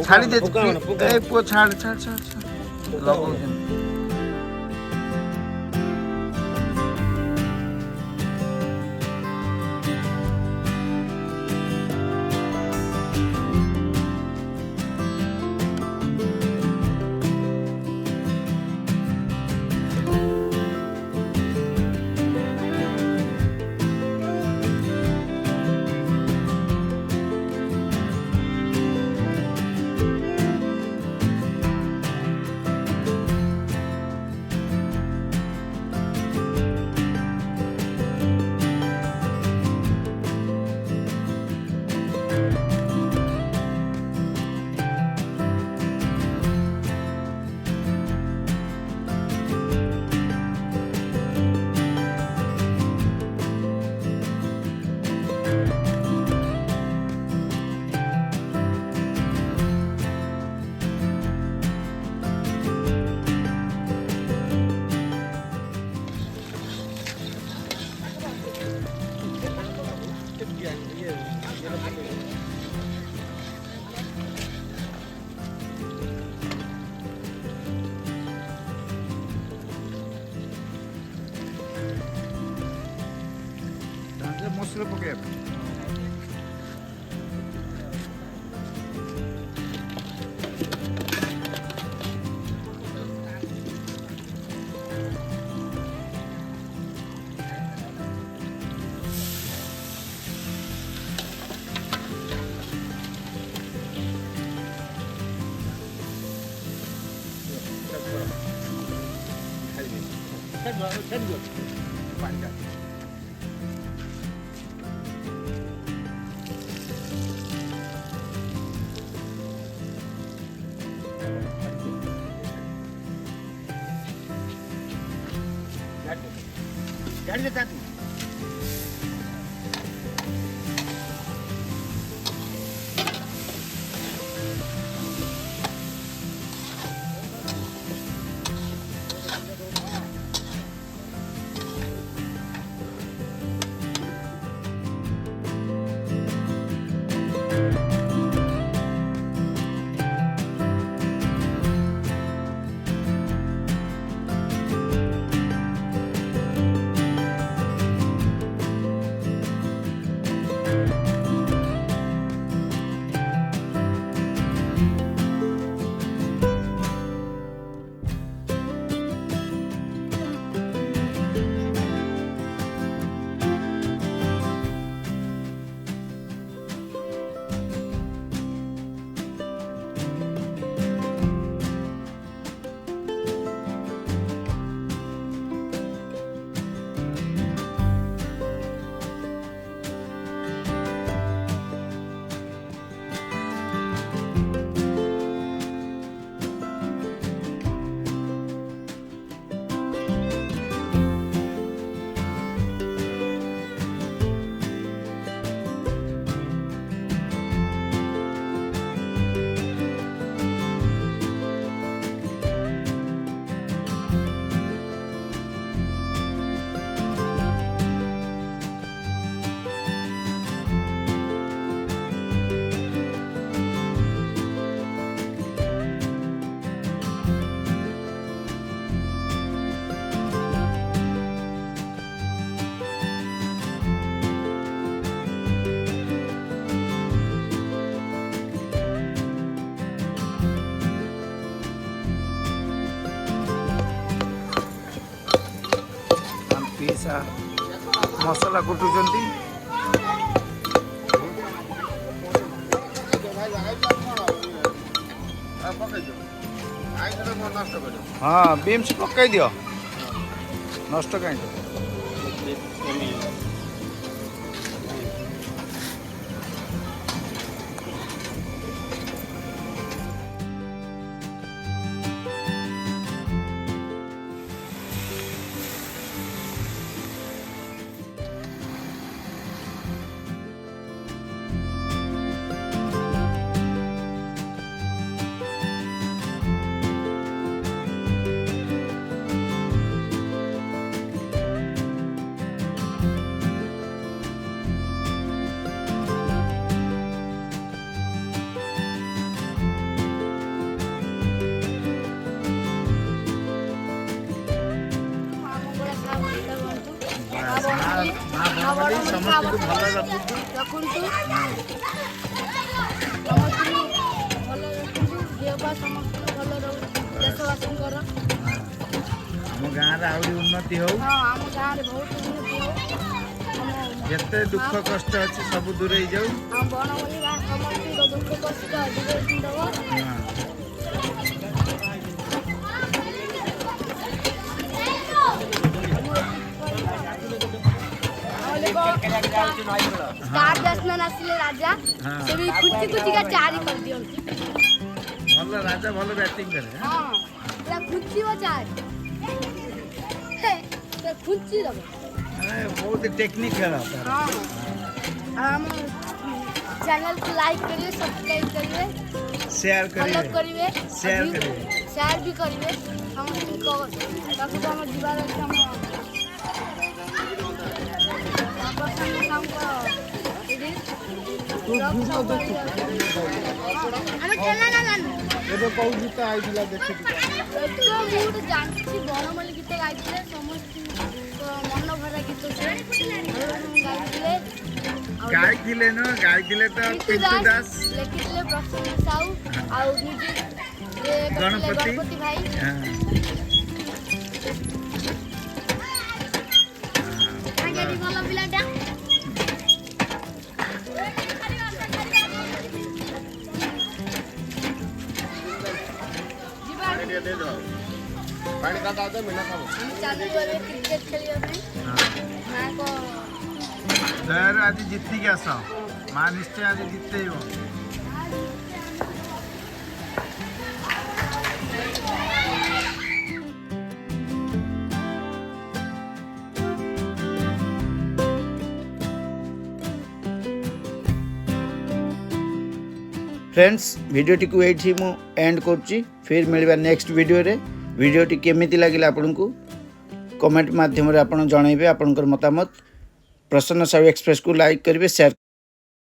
ଛାଡ଼ି ଦେ ପୁଅ ଛାଡ଼ ଛାଡ଼ ଛାଡ଼ ଲଗଉଛନ୍ତି। ମସଲା ପକେଇବା ପାଇଁ गाड़ी लेता तू ପିସା ମସଲା କୁଟୁଛନ୍ତି। ହଁ ବିମ୍ସ ପକାଇ ଦିଅ, ନଷ୍ଟ କାହିଁକି। माँ बड़ समस्त भल रखुंतु समस्त भल देशवासी आम गाँव आहरी उन्नति हो आम गाँव बहुत उन्नति हो जिते दुख कष्ट अच्छे सब दूर जाऊ हम बनमली समस्त दुख कष्ट दूर दब स्टार बैट्समैन आसिले राजा से भी खुची खुची का चारी कर दियंती भल राजा भल बैटिंग करे हां पूरा खुची वो चारी तो खुची दब अरे बहुत टेक्निक है हां हम चैनल को लाइक करिए सब्सक्राइब करिए शेयर फॉलो करिए करिए शेयर भी करिए हम ताकि हम जीवार हम काम ଏବେ କୋଉ ଗୀତ ଆଇଥିଲା ଦେଖିକି ମୁଁ ଜାଣିଛି ବଣମଲ୍ଲି ଗୀତ ଗାଇଥିଲେ ସମସ୍ତ ମନ ଭରା ଗୀତ ଗାଇଥିଲେ ତ ପିଣ୍ଟୁ ଦାସ ଲେଖିଥିଲେ ପ୍ରସନ୍ନ ସାହୁ ଆଉ ମ୍ୟୁଜିକ୍ ଗଣପତି ଭାଇ ଭଲ ପିଲାଟା पानी का दादा मिला खाओ चालू करे क्रिकेट खेलिया माँ को दयार आज जीती के आस माँ निश्चय आज जीते हो फ्रेंड्स भिडियोटी को ये मु एंड करुच्ची फिर मिलवा नेक्स्ट वीडियोटी केमिति लगिला आपको कमेंट माध्यम आप जनइबे आपनकर मतामत प्रसन्न साहू एक्सप्रेस को लाइक करेंगे शेयर